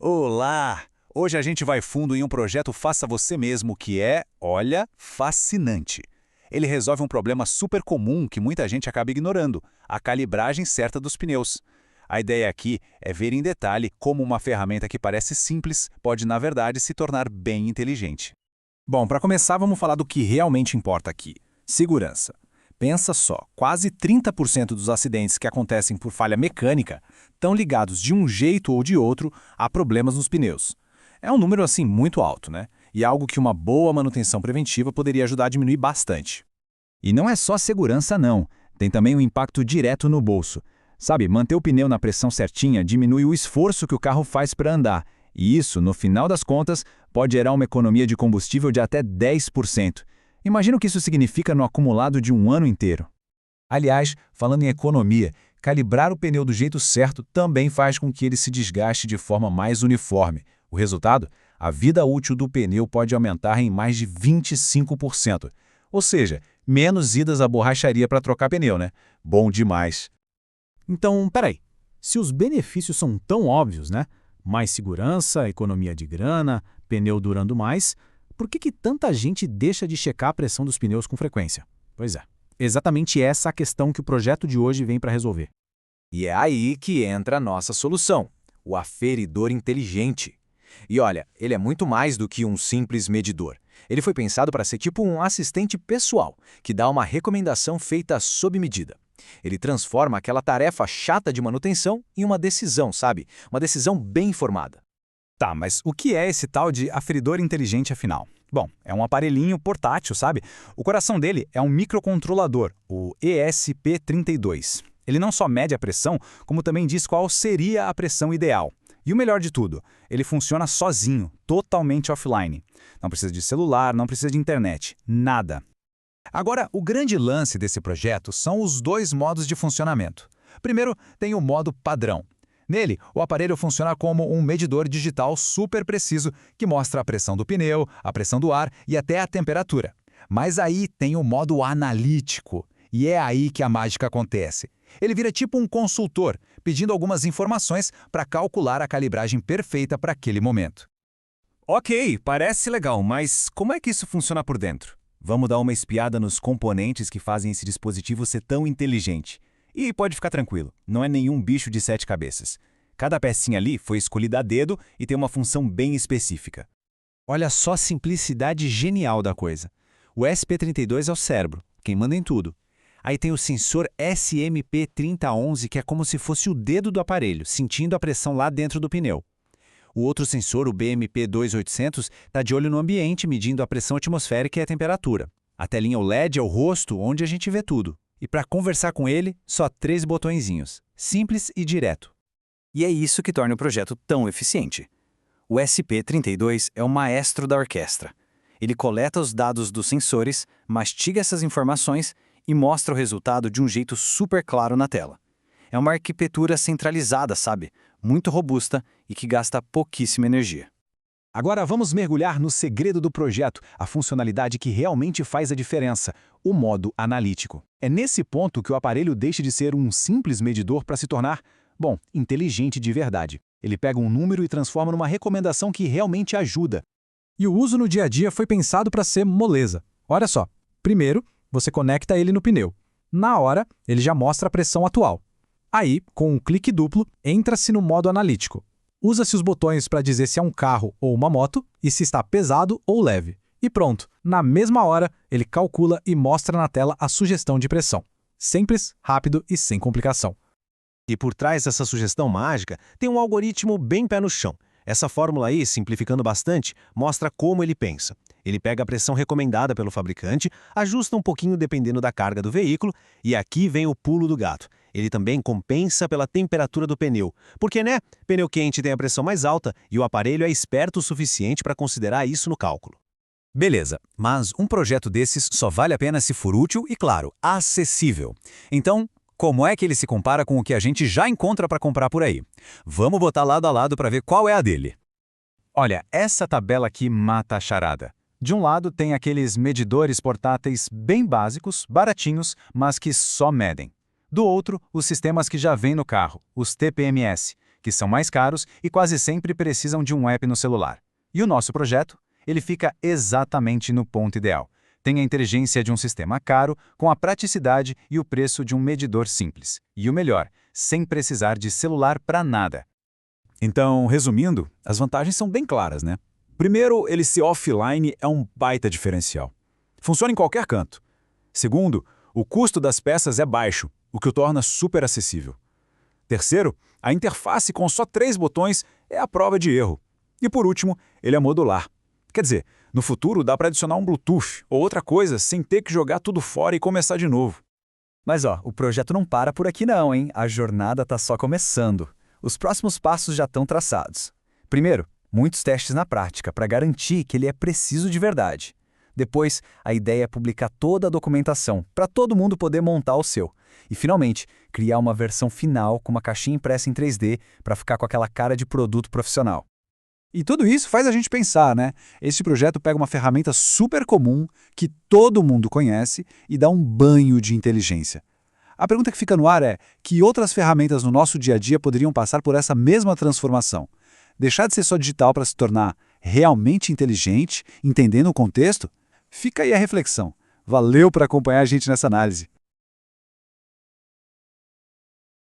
Olá! Hoje a gente vai fundo em um projeto Faça Você Mesmo que é, olha, fascinante. Ele resolve um problema super comum que muita gente acaba ignorando, a calibragem certa dos pneus. A ideia aqui é ver em detalhe como uma ferramenta que parece simples pode, na verdade, se tornar bem inteligente. Bom, para começar, vamos falar do que realmente importa aqui: segurança. Pensa só, quase 30% dos acidentes que acontecem por falha mecânica estão ligados de um jeito ou de outro a problemas nos pneus. É um número assim muito alto, né? E algo que uma boa manutenção preventiva poderia ajudar a diminuir bastante. E não é só segurança não, tem também um impacto direto no bolso. Sabe, manter o pneu na pressão certinha diminui o esforço que o carro faz para andar. E isso, no final das contas, pode gerar uma economia de combustível de até 10%. Imagina o que isso significa no acumulado de um ano inteiro. Aliás, falando em economia, calibrar o pneu do jeito certo também faz com que ele se desgaste de forma mais uniforme. O resultado? A vida útil do pneu pode aumentar em mais de 25%. Ou seja, menos idas à borracharia para trocar pneu, né? Bom demais. Então, peraí. Se os benefícios são tão óbvios, né? Mais segurança, economia de grana, pneu durando mais, por que tanta gente deixa de checar a pressão dos pneus com frequência? Pois é, exatamente essa a questão que o projeto de hoje vem para resolver. E é aí que entra a nossa solução, o aferidor inteligente. E olha, ele é muito mais do que um simples medidor. Ele foi pensado para ser tipo um assistente pessoal, que dá uma recomendação feita sob medida. Ele transforma aquela tarefa chata de manutenção em uma decisão, sabe? Uma decisão bem informada. Tá, mas o que é esse tal de aferidor inteligente afinal? Bom, é um aparelhinho portátil, sabe? O coração dele é um microcontrolador, o ESP32. Ele não só mede a pressão, como também diz qual seria a pressão ideal. E o melhor de tudo, ele funciona sozinho, totalmente offline. Não precisa de celular, não precisa de internet, nada. Agora, o grande lance desse projeto são os dois modos de funcionamento. Primeiro, tem o modo padrão. Nele, o aparelho funciona como um medidor digital super preciso que mostra a pressão do pneu, a pressão do ar e até a temperatura. Mas aí tem o modo analítico, e é aí que a mágica acontece. Ele vira tipo um consultor, pedindo algumas informações para calcular a calibragem perfeita para aquele momento. Ok, parece legal, mas como é que isso funciona por dentro? Vamos dar uma espiada nos componentes que fazem esse dispositivo ser tão inteligente. E pode ficar tranquilo, não é nenhum bicho de 7 cabeças. Cada pecinha ali foi escolhida a dedo e tem uma função bem específica. Olha só a simplicidade genial da coisa. O SP32 é o cérebro, quem manda em tudo. Aí tem o sensor SMP3011, que é como se fosse o dedo do aparelho, sentindo a pressão lá dentro do pneu. O outro sensor, o BMP2800, está de olho no ambiente, medindo a pressão atmosférica e a temperatura. A telinha OLED é o rosto, onde a gente vê tudo. E para conversar com ele, só 3 botõezinhos. Simples e direto. E é isso que torna o projeto tão eficiente. O SP32 é o maestro da orquestra. Ele coleta os dados dos sensores, mastiga essas informações e mostra o resultado de um jeito super claro na tela. É uma arquitetura centralizada, sabe? Muito robusta e que gasta pouquíssima energia. Agora vamos mergulhar no segredo do projeto, a funcionalidade que realmente faz a diferença, o modo analítico. É nesse ponto que o aparelho deixa de ser um simples medidor para se tornar, bom, inteligente de verdade. Ele pega um número e transforma numa recomendação que realmente ajuda. E o uso no dia a dia foi pensado para ser moleza. Olha só, primeiro, você conecta ele no pneu. Na hora, ele já mostra a pressão atual. Aí, com um clique duplo, entra-se no modo analítico. Usa-se os botões para dizer se é um carro ou uma moto e se está pesado ou leve. E pronto, na mesma hora, ele calcula e mostra na tela a sugestão de pressão. Simples, rápido e sem complicação. E por trás dessa sugestão mágica, tem um algoritmo bem pé no chão. Essa fórmula aí, simplificando bastante, mostra como ele pensa. Ele pega a pressão recomendada pelo fabricante, ajusta um pouquinho dependendo da carga do veículo, e aqui vem o pulo do gato. Ele também compensa pela temperatura do pneu. Porque, né? Pneu quente tem a pressão mais alta e o aparelho é esperto o suficiente para considerar isso no cálculo. Beleza, mas um projeto desses só vale a pena se for útil e, claro, acessível. Então, como é que ele se compara com o que a gente já encontra para comprar por aí? Vamos botar lado a lado para ver qual é a dele. Olha, essa tabela aqui mata a charada. De um lado tem aqueles medidores portáteis bem básicos, baratinhos, mas que só medem. Do outro, os sistemas que já vêm no carro, os TPMS, que que são mais caros e quase sempre precisam de um app no celular. E o nosso projeto? Ele fica exatamente no ponto ideal. Tem a inteligência de um sistema caro, com a praticidade e o preço de um medidor simples. E o melhor, sem precisar de celular para nada. Então, resumindo, as vantagens são bem claras, né? Primeiro, ele ser offline é um baita diferencial. Funciona em qualquer canto. Segundo, o custo das peças é baixo, o que o torna super acessível. Terceiro, a interface com só 3 botões é a prova de erro. E por último, ele é modular. Quer dizer, no futuro dá para adicionar um Bluetooth ou outra coisa sem ter que jogar tudo fora e começar de novo. Mas o projeto não para por aqui não, hein? A jornada está só começando. Os próximos passos já estão traçados. Primeiro, muitos testes na prática para garantir que ele é preciso de verdade. Depois, a ideia é publicar toda a documentação para todo mundo poder montar o seu. E, finalmente, criar uma versão final com uma caixinha impressa em 3D para ficar com aquela cara de produto profissional. E tudo isso faz a gente pensar, né? Esse projeto pega uma ferramenta super comum que todo mundo conhece e dá um banho de inteligência. A pergunta que fica no ar é: que outras ferramentas no nosso dia a dia poderiam passar por essa mesma transformação? Deixar de ser só digital para se tornar realmente inteligente, entendendo o contexto? Fica aí a reflexão. Valeu por acompanhar a gente nessa análise.